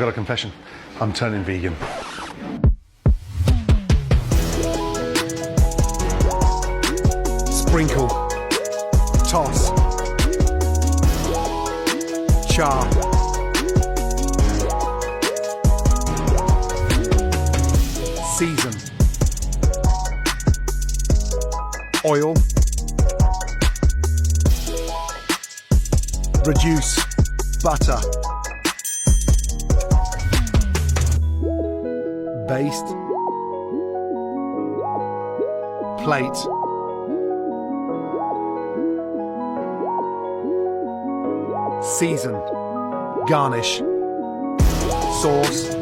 Got a confession. I'm turning vegan. Sprinkle. Toss. Char. Season. Oil. Reduce. Butter. Baste. Plate. Season. Garnish. Sauce.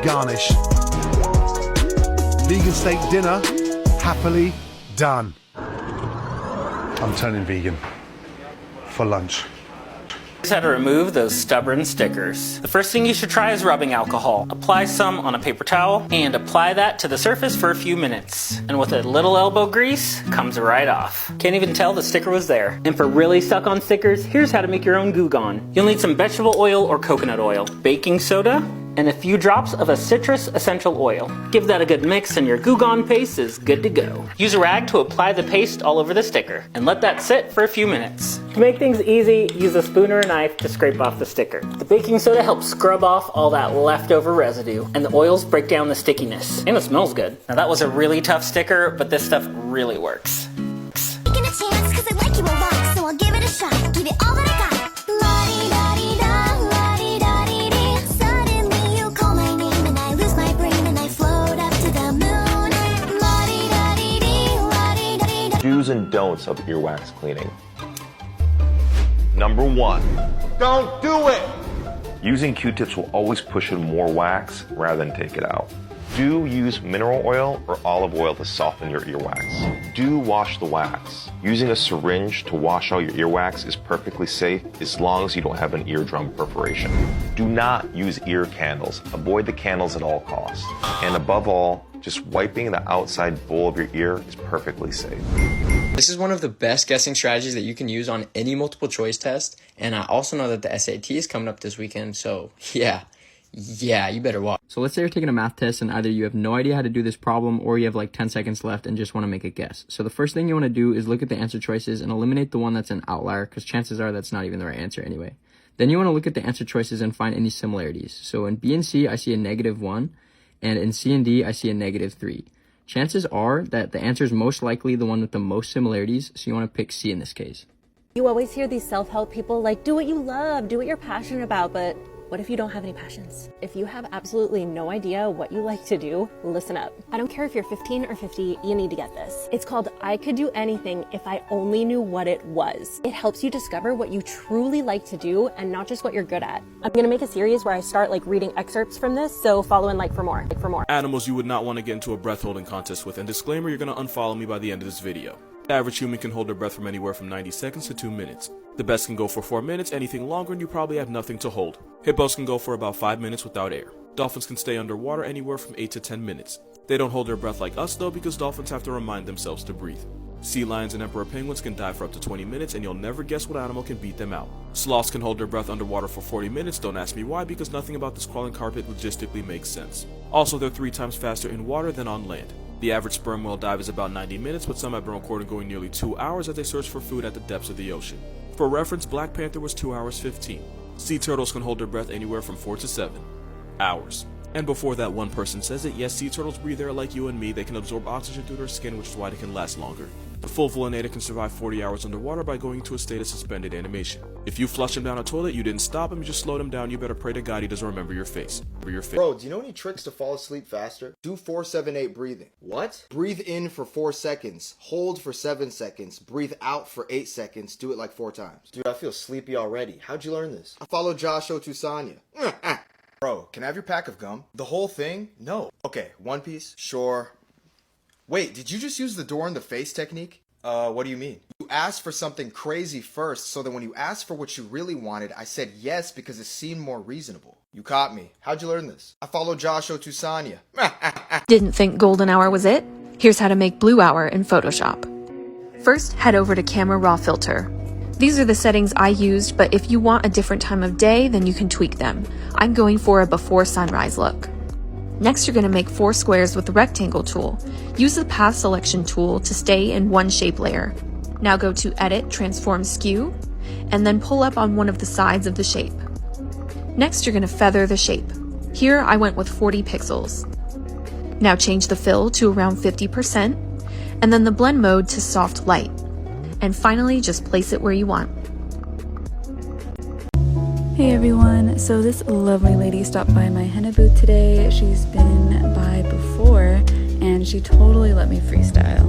Garnish. Vegan steak dinner, happily done. I'm turning vegan for lunch. Here's how to remove those stubborn stickers. The first thing you should try is rubbing alcohol. Apply some on a paper towel and apply that to the surface for a few minutes. And with a little elbow grease, comes right off. Can't even tell the sticker was there. And for really stuck on stickers, here's how to make your own Goo Gone. You'll need some vegetable oil or coconut oil, baking soda, and a few drops of a citrus essential oil. Give that a good mix and your Goo Gone paste is good to go. Use a rag to apply the paste all over the sticker and let that sit for a few minutes. To make things easy, use a spoon or a knife to scrape off the sticker. The baking soda helps scrub off all that leftover residue, and the oils break down the stickiness. And it smells good. Now that was a really tough sticker, but this stuff really works. Taking a chance, 'cause I like you a lot, so I'll give it a shot. Give it all that I got. La-di-da-di-da, la-di-da-di-dee. Suddenly you call my name and I lose my brain and I float up to the moon. La-di-da-di-dee, la-di-da-di-da. Do's and don'ts of earwax cleaning. Number 1. Don't do it! Using Q-tips will always push in more wax rather than take it out. Do use mineral oil or olive oil to soften your earwax. Do wash the wax. Using a syringe to wash out your earwax is perfectly safe as long as you don't have an eardrum perforation. Do not use ear candles. Avoid the candles at all costs. And above all, just wiping the outside bowl of your ear is perfectly safe. This is one of the best guessing strategies that you can use on any multiple choice test, and I also know that the SAT is coming up this weekend, so yeah, you better watch. So let's say you're taking a math test and either you have no idea how to do this problem or you have like 10 seconds left and just want to make a guess. So the first thing you want to do is look at the answer choices and eliminate the one that's an outlier, because chances are that's not even the right answer anyway. Then you want to look at the answer choices and find any similarities. So in B and C, I see a -1, and in C and D, I see a -3. Chances are that the answer is most likely the one with the most similarities, so you want to pick C in this case. You always hear these self-help people like, do what you love, do what you're passionate about, but what if you don't have any passions? If you have absolutely no idea what you like to do, listen up. I don't care if you're 15 or 50, you need to get this. It's called I Could Do Anything If I Only Knew What It Was. It helps you discover what you truly like to do and not just what you're good at. I'm gonna make a series where I start like reading excerpts from this, so follow and like for more. Animals you would not want to get into a breath holding contest with, and disclaimer, you're going to unfollow me by the end of this video. The average human can hold their breath from anywhere from 90 seconds to 2 minutes. The best can go for 4 minutes, anything longer and you probably have nothing to hold. Hippos can go for about 5 minutes without air. Dolphins can stay underwater anywhere from 8 to 10 minutes. They don't hold their breath like us though, because dolphins have to remind themselves to breathe. Sea lions and emperor penguins can dive for up to 20 minutes and you'll never guess what animal can beat them out. Sloths can hold their breath underwater for 40 minutes, don't ask me why, because nothing about this crawling carpet logistically makes sense. Also, they're 3 times faster in water than on land. The average sperm whale dive is about 90 minutes, but some have been recorded going nearly 2 hours as they search for food at the depths of the ocean. For reference, Black Panther was 2 hours 15. Sea turtles can hold their breath anywhere from 4 to 7 hours. And before that one person says it, yes, sea turtles breathe air like you and me. They can absorb oxygen through their skin, which is why they can last longer. A full Vellinator can survive 40 hours underwater by going into a state of suspended animation. If you flush him down a toilet, you didn't stop him, you just slowed him down, you better pray to God he doesn't remember your face. Bro, do you know any tricks to fall asleep faster? Do 4-7-8 breathing. What? Breathe in for 4 seconds, hold for 7 seconds, breathe out for 8 seconds, do it like 4 times. Dude, I feel sleepy already. How'd you learn this? I follow Josh Otusanya. Bro, can I have your pack of gum? The whole thing? No. Okay, one piece? Sure. Wait, did you just use the door in the face technique? What do you mean? You asked for something crazy first, so that when you asked for what you really wanted, I said yes because it seemed more reasonable. You caught me. How'd you learn this? I follow Josh Otusanya. Didn't think golden hour was it? Here's how to make blue hour in Photoshop. First, head over to Camera Raw Filter. These are the settings I used, but if you want a different time of day, then you can tweak them. I'm going for a before sunrise look. Next, you're going to make 4 squares with the rectangle tool. Use the path selection tool to stay in one shape layer. Now go to Edit, Transform Skew, and then pull up on one of the sides of the shape. Next, you're going to feather the shape. Here, I went with 40 pixels. Now change the fill to around 50%, and then the blend mode to soft light. And finally, just place it where you want. Hey everyone, so this lovely lady stopped by my henna booth today. She's been by before and she totally let me freestyle.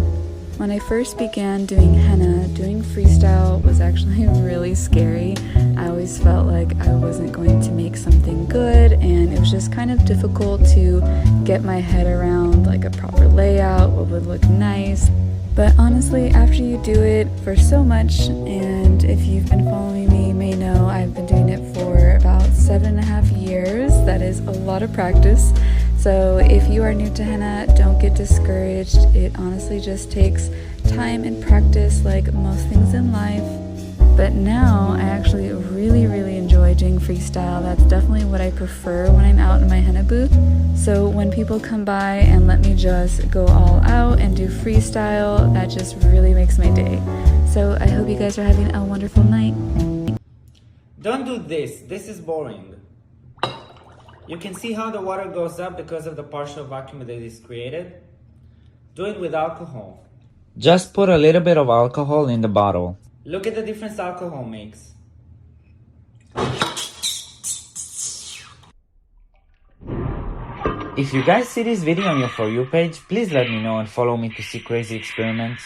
When I first began doing henna, doing freestyle was actually really scary. I always felt like I wasn't going to make something good and it was just kind of difficult to get my head around like a proper layout, what would look nice. But honestly, after you do it for so much, and if you've been following me, you may know I've been doing it for about 7.5 years. That is a lot of practice. So if you are new to henna, don't get discouraged. It honestly just takes time and practice like most things in life. But now I actually really enjoy doing freestyle. That's definitely what I prefer when I'm out in my henna booth. So when people come by and let me just go all out and do freestyle, that just really makes my day. So I hope you guys are having a wonderful night. Don't do this. This is boring. You can see how the water goes up because of the partial vacuum that is created. Do it with alcohol. Just put a little bit of alcohol in the bottle. Look at the difference alcohol makes. If you guys see this video on your For You page, please let me know and follow me to see crazy experiments.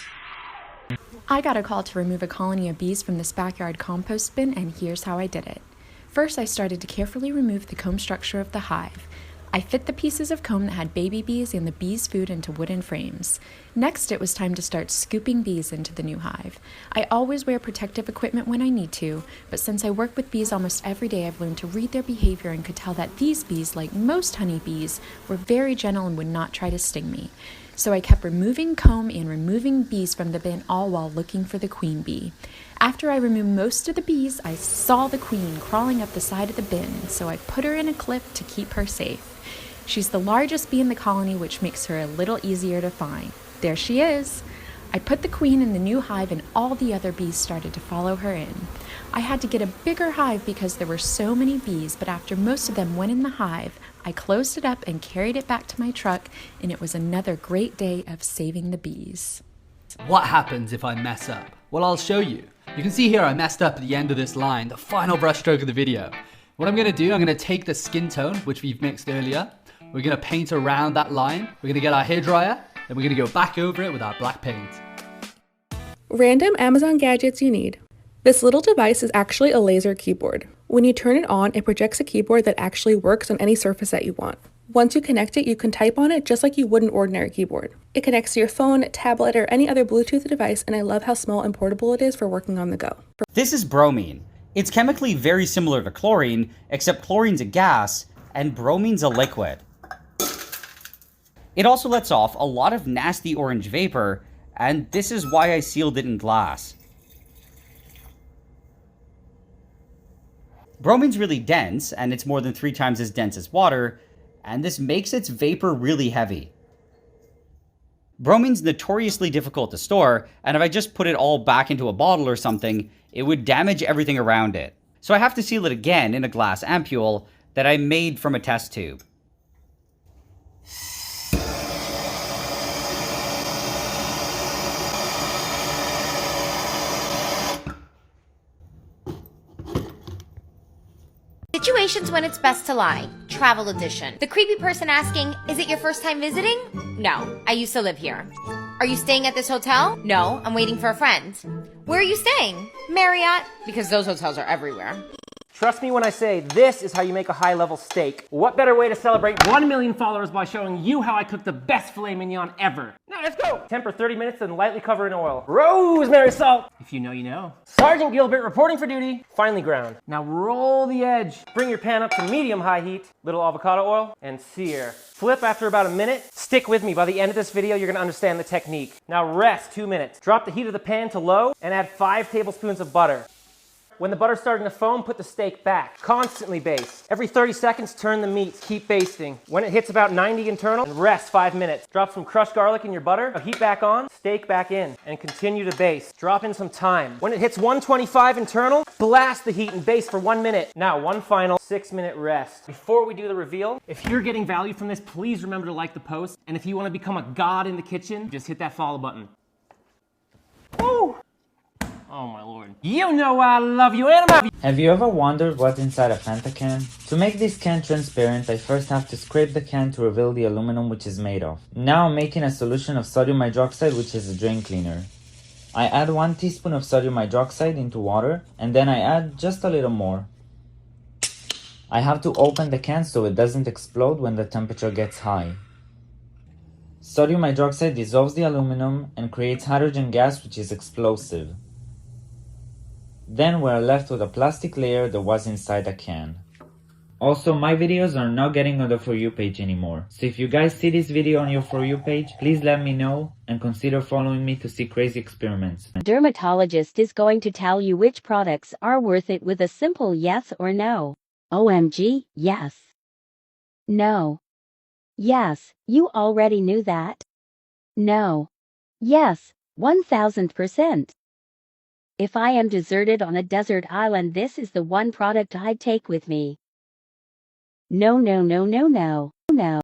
I got a call to remove a colony of bees from this backyard compost bin, and here's how I did it. First, I started to carefully remove the comb structure of the hive. I fit the pieces of comb that had baby bees and the bees' food into wooden frames. Next, it was time to start scooping bees into the new hive. I always wear protective equipment when I need to, but since I work with bees almost every day, I've learned to read their behavior and could tell that these bees, like most honeybees, were very gentle and would not try to sting me. So I kept removing comb and removing bees from the bin, all while looking for the queen bee. After I removed most of the bees, I saw the queen crawling up the side of the bin, so I put her in a clip to keep her safe. She's the largest bee in the colony, which makes her a little easier to find. There she is. I put the queen in the new hive and all the other bees started to follow her in. I had to get a bigger hive because there were so many bees, but after most of them went in the hive, I closed it up and carried it back to my truck, and it was another great day of saving the bees. What happens if I mess up? Well, I'll show you. You can see here I messed up at the end of this line, the final brush stroke of the video. What I'm going to do, I'm going to take the skin tone, which we've mixed earlier. We're going to paint around that line. We're going to get our hairdryer, and we're going to go back over it with our black paint. Random Amazon gadgets you need. This little device is actually a laser keyboard. When you turn it on, it projects a keyboard that actually works on any surface that you want. Once you connect it, you can type on it just like you would an ordinary keyboard. It connects to your phone, tablet, or any other Bluetooth device, and I love how small and portable it is for working on the go. This is bromine. It's chemically very similar to chlorine, except chlorine's a gas and bromine's a liquid. It also lets off a lot of nasty orange vapor, and this is why I sealed it in glass. Bromine's really dense, and it's more than 3 times as dense as water, and this makes its vapor really heavy. Bromine's notoriously difficult to store, and if I just put it all back into a bottle or something, it would damage everything around it. So I have to seal it again in a glass ampule that I made from a test tube. Situations when it's best to lie. Travel edition. The creepy person asking, is it your first time visiting? No, I used to live here. Are you staying at this hotel? No, I'm waiting for a friend. Where are you staying? Marriott? Because those hotels are everywhere. Trust me when I say this is how you make a high-level steak. What better way to celebrate 1 million followers by showing you how I cook the best filet mignon ever? Now let's go! Temper 30 minutes and lightly cover in oil. Rosemary salt! If you know, you know. Sergeant Gilbert reporting for duty. Finely ground. Now roll the edge. Bring your pan up to medium-high heat. Little avocado oil and sear. Flip after about a minute. Stick with me. By the end of this video, you're gonna understand the technique. Now rest 2 minutes. Drop the heat of the pan to low and add 5 tablespoons of butter. When the butter's starting to foam, put the steak back. Constantly baste. Every 30 seconds, turn the meat. Keep basting. When it hits about 90 internal, rest 5 minutes. Drop some crushed garlic in your butter, heat back on, steak back in, and continue to baste. Drop in some thyme. When it hits 125 internal, blast the heat and baste for 1 minute. Now, one final 6-minute rest. Before we do the reveal, if you're getting value from this, please remember to like the post. And if you want to become a god in the kitchen, just hit that follow button. Woo! Oh my lord. You know I love you and I love you. Have you ever wondered what's inside a Fanta can? To make this can transparent, I first have to scrape the can to reveal the aluminum which is made of. Now I'm making a solution of sodium hydroxide, which is a drain cleaner. I add 1 teaspoon of sodium hydroxide into water, and then I add just a little more. I have to open the can so it doesn't explode when the temperature gets high. Sodium hydroxide dissolves the aluminum and creates hydrogen gas, which is explosive. Then we're left with a plastic layer that was inside the can. Also, my videos are not getting on the For You page anymore. So if you guys see this video on your For You page, please let me know and consider following me to see crazy experiments. Dermatologist is going to tell you which products are worth it with a simple yes or no. OMG, yes. No. Yes, you already knew that. No. Yes, 1000%. If I am deserted on a desert island, this is the one product I'd take with me. No, no, no, no, no, no.